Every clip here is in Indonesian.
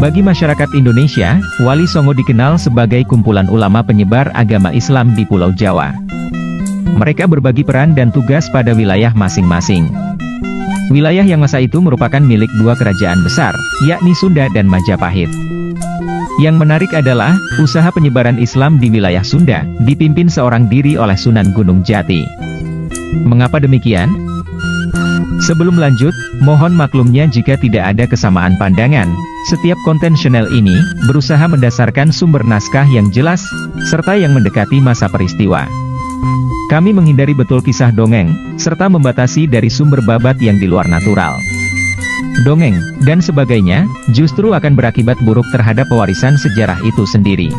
Bagi masyarakat Indonesia, Wali Songo dikenal sebagai kumpulan ulama penyebar agama Islam di Pulau Jawa. Mereka berbagi peran dan tugas pada wilayah masing-masing. Wilayah yang masa itu merupakan milik dua kerajaan besar, yakni Sunda dan Majapahit. Yang menarik adalah, usaha penyebaran Islam di wilayah Sunda, dipimpin seorang diri oleh Sunan Gunung Jati. Mengapa demikian? Sebelum lanjut, mohon maklumnya jika tidak ada kesamaan pandangan. Setiap konten channel ini, berusaha mendasarkan sumber naskah yang jelas, serta yang mendekati masa peristiwa. Kami menghindari betul kisah dongeng, serta membatasi dari sumber babat yang di luar natural. Dongeng, dan sebagainya, justru akan berakibat buruk terhadap pewarisan sejarah itu sendiri.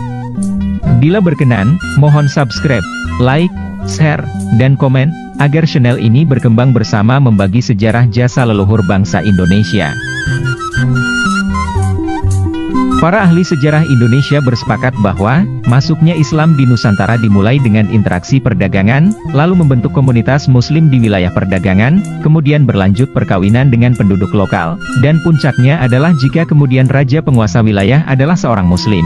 Bila berkenan, mohon subscribe, like, share, dan komen, agar channel ini berkembang bersama membagi sejarah jasa leluhur bangsa Indonesia. Para ahli sejarah Indonesia bersepakat bahwa, masuknya Islam di Nusantara dimulai dengan interaksi perdagangan, lalu membentuk komunitas Muslim di wilayah perdagangan, kemudian berlanjut perkawinan dengan penduduk lokal, dan puncaknya adalah jika kemudian raja penguasa wilayah adalah seorang Muslim.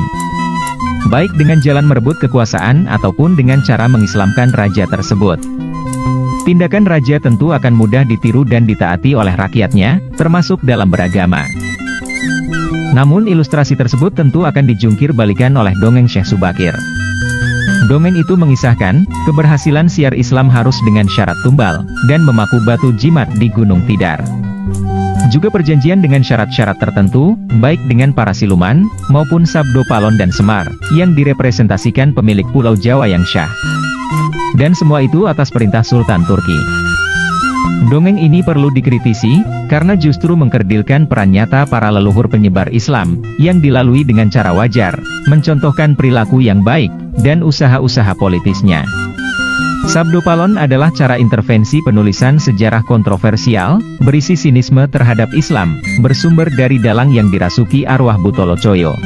Baik dengan jalan merebut kekuasaan ataupun dengan cara mengislamkan raja tersebut. Tindakan raja tentu akan mudah ditiru dan ditaati oleh rakyatnya, termasuk dalam beragama. Namun ilustrasi tersebut tentu akan dijungkir balikan oleh dongeng Syekh Subakir. Dongeng itu mengisahkan, keberhasilan siar Islam harus dengan syarat tumbal, dan memaku batu jimat di Gunung Tidar. Juga perjanjian dengan syarat-syarat tertentu, baik dengan para siluman, maupun Sabdo Palon dan Semar, yang direpresentasikan pemilik Pulau Jawa yang syah. Dan semua itu atas perintah Sultan Turki. Dongeng ini perlu dikritisi, karena justru mengkerdilkan peran nyata para leluhur penyebar Islam, yang dilalui dengan cara wajar, mencontohkan perilaku yang baik, dan usaha-usaha politisnya. Sabdo Palon adalah cara intervensi penulisan sejarah kontroversial, berisi sinisme terhadap Islam, bersumber dari dalang yang dirasuki arwah Butolocoyo.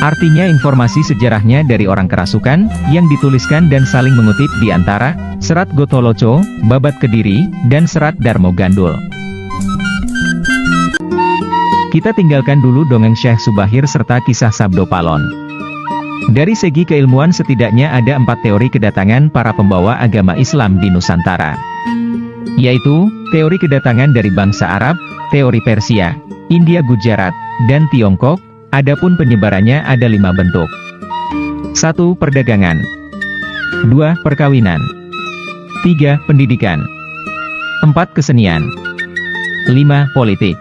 Artinya informasi sejarahnya dari orang kerasukan, yang dituliskan dan saling mengutip di antara Serat Gotoloco, Babat Kediri, dan Serat Darmo Gandul. Kita tinggalkan dulu dongeng Syekh Subahir serta kisah Sabdo Palon. Dari segi keilmuan setidaknya ada 4 teori kedatangan para pembawa agama Islam di Nusantara. Yaitu, teori kedatangan dari bangsa Arab, teori Persia, India Gujarat, dan Tiongkok. Adapun penyebarannya ada 5 bentuk. 1. Perdagangan. 2. Perkawinan. 3. Pendidikan. 4. Kesenian. 5. Politik.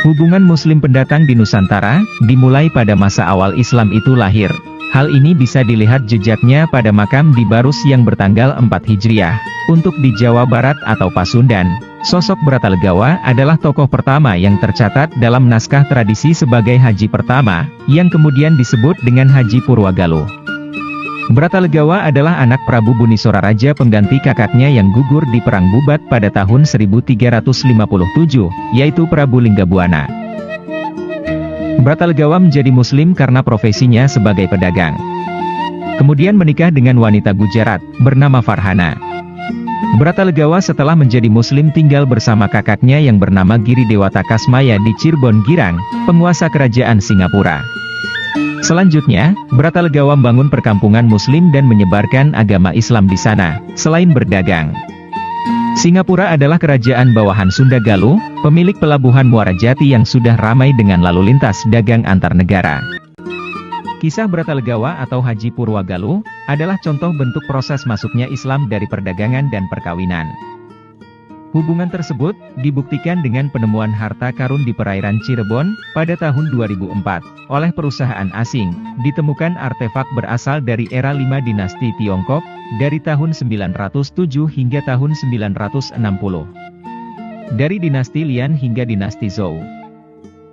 Hubungan Muslim pendatang di Nusantara, dimulai pada masa awal Islam itu lahir. Hal ini bisa dilihat jejaknya pada makam di Barus yang bertanggal 4 Hijriah. Untuk di Jawa Barat atau Pasundan, sosok Bratalegawa adalah tokoh pertama yang tercatat dalam naskah tradisi sebagai Haji pertama, yang kemudian disebut dengan Haji Purwagaluh. Bratalegawa adalah anak Prabu Bunisora Raja pengganti kakaknya yang gugur di Perang Bubat pada tahun 1357, yaitu Prabu Linggabuana. Bratalegawa menjadi Muslim karena profesinya sebagai pedagang. Kemudian menikah dengan wanita Gujarat, bernama Farhana. Bratalegawa setelah menjadi Muslim tinggal bersama kakaknya yang bernama Giri Dewata Kasmaya di Cirebon Girang, penguasa kerajaan Singapura. Selanjutnya, Bratalegawa membangun perkampungan Muslim dan menyebarkan agama Islam di sana, selain berdagang. Singapura adalah kerajaan bawahan Sunda Galuh, pemilik pelabuhan Muara Jati yang sudah ramai dengan lalu lintas dagang antar negara. Kisah Bratalegawa atau Haji Purwagaluh, adalah contoh bentuk proses masuknya Islam dari perdagangan dan perkawinan. Hubungan tersebut, dibuktikan dengan penemuan harta karun di perairan Cirebon, pada tahun 2004, oleh perusahaan asing, ditemukan artefak berasal dari era 5 dinasti Tiongkok, dari tahun 907 hingga tahun 960. Dari dinasti Lian hingga dinasti Zhou.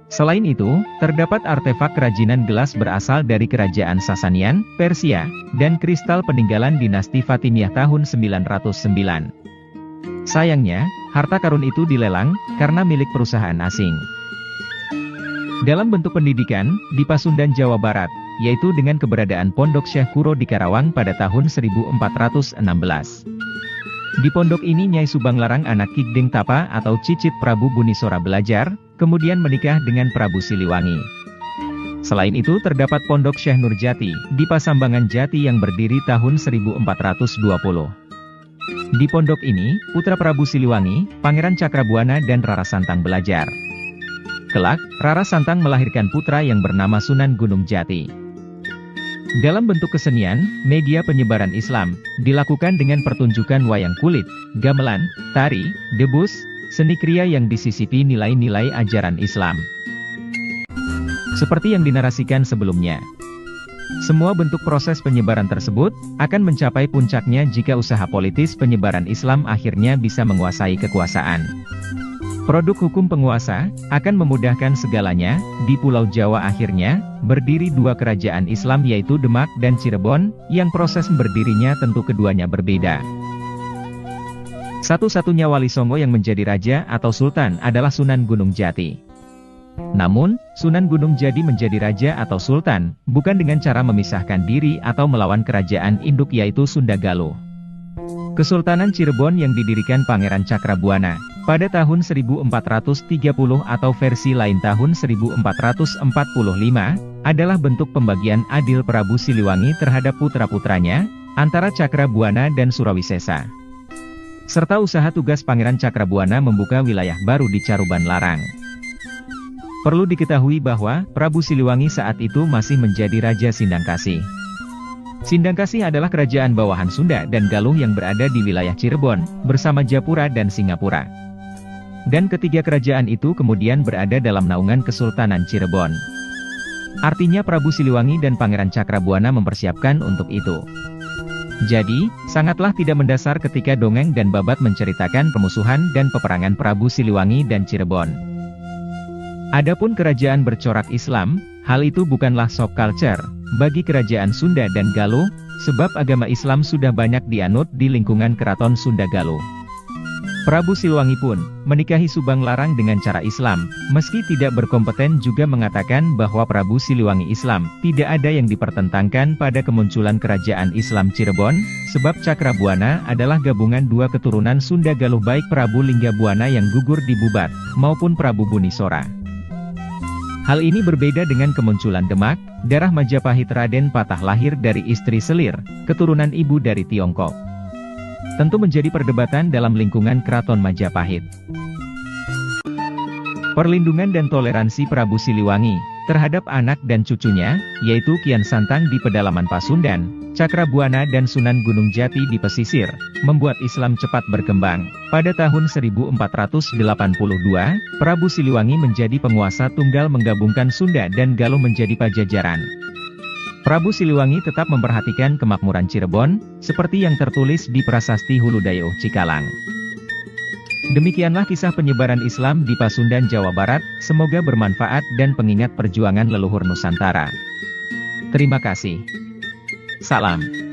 Selain itu, terdapat artefak kerajinan gelas berasal dari kerajaan Sasanian, Persia, dan kristal peninggalan dinasti Fatimiyah tahun 909. Sayangnya, harta karun itu dilelang, karena milik perusahaan asing. Dalam bentuk pendidikan, di Pasundan Jawa Barat, yaitu dengan keberadaan Pondok Syekh Kuro di Karawang pada tahun 1416. Di pondok ini Nyai Subanglarang anak Ki Gede Tapa atau Cicit Prabu Bunisora belajar, kemudian menikah dengan Prabu Siliwangi. Selain itu terdapat Pondok Syekh Nurjati, di Pasambangan Jati yang berdiri tahun 1420. Di pondok ini, putra Prabu Siliwangi, Pangeran Cakrabuana dan Rara Santang belajar. Kelak, Rara Santang melahirkan putra yang bernama Sunan Gunung Jati. Dalam bentuk kesenian, media penyebaran Islam, dilakukan dengan pertunjukan wayang kulit, gamelan, tari, debus, seni kriya yang disisipi nilai-nilai ajaran Islam. Seperti yang dinarasikan sebelumnya, semua bentuk proses penyebaran tersebut, akan mencapai puncaknya jika usaha politis penyebaran Islam akhirnya bisa menguasai kekuasaan. Produk hukum penguasa, akan memudahkan segalanya. Di Pulau Jawa akhirnya, berdiri dua kerajaan Islam yaitu Demak dan Cirebon, yang proses berdirinya tentu keduanya berbeda. Satu-satunya Wali Songo yang menjadi raja atau sultan adalah Sunan Gunung Jati. Namun, Sunan Gunung Jati menjadi raja atau sultan, bukan dengan cara memisahkan diri atau melawan kerajaan induk yaitu Sunda Galuh. Kesultanan Cirebon yang didirikan Pangeran Cakrabuana pada tahun 1430 atau versi lain tahun 1445, adalah bentuk pembagian adil Prabu Siliwangi terhadap putra-putranya, antara Cakrabuana dan Surawisesa. Serta usaha tugas Pangeran Cakrabuana membuka wilayah baru di Caruban Larang. Perlu diketahui bahwa, Prabu Siliwangi saat itu masih menjadi Raja Sindangkasih. Sindangkasih adalah kerajaan bawahan Sunda dan Galuh yang berada di wilayah Cirebon, bersama Japura dan Singapura. Dan ketiga kerajaan itu kemudian berada dalam naungan Kesultanan Cirebon. Artinya Prabu Siliwangi dan Pangeran Cakrabuana mempersiapkan untuk itu. Jadi, sangatlah tidak mendasar ketika dongeng dan babat menceritakan permusuhan dan peperangan Prabu Siliwangi dan Cirebon. Adapun kerajaan bercorak Islam, hal itu bukanlah soft culture bagi kerajaan Sunda dan Galuh, sebab agama Islam sudah banyak dianut di lingkungan keraton Sunda Galuh. Prabu Siliwangi pun menikahi Subanglarang dengan cara Islam, meski tidak berkompeten juga mengatakan bahwa Prabu Siliwangi Islam, tidak ada yang dipertentangkan pada kemunculan kerajaan Islam Cirebon, sebab Cakrabuana adalah gabungan dua keturunan Sunda Galuh baik Prabu Linggabuana yang gugur di Bubat, maupun Prabu Bunisora. Hal ini berbeda dengan kemunculan Demak, darah Majapahit Raden Patah lahir dari istri Selir, keturunan ibu dari Tiongkok. Tentu menjadi perdebatan dalam lingkungan Keraton Majapahit. Perlindungan dan toleransi Prabu Siliwangi terhadap anak dan cucunya, yaitu Kian Santang di pedalaman Pasundan, Cakrabuana dan Sunan Gunung Jati di pesisir, membuat Islam cepat berkembang. Pada tahun 1482, Prabu Siliwangi menjadi penguasa tunggal menggabungkan Sunda dan Galuh menjadi Pajajaran. Prabu Siliwangi tetap memperhatikan kemakmuran Cirebon, seperti yang tertulis di Prasasti Huludayeuh Cikalang. Demikianlah kisah penyebaran Islam di Pasundan, Jawa Barat, semoga bermanfaat dan pengingat perjuangan leluhur Nusantara. Terima kasih. Salam.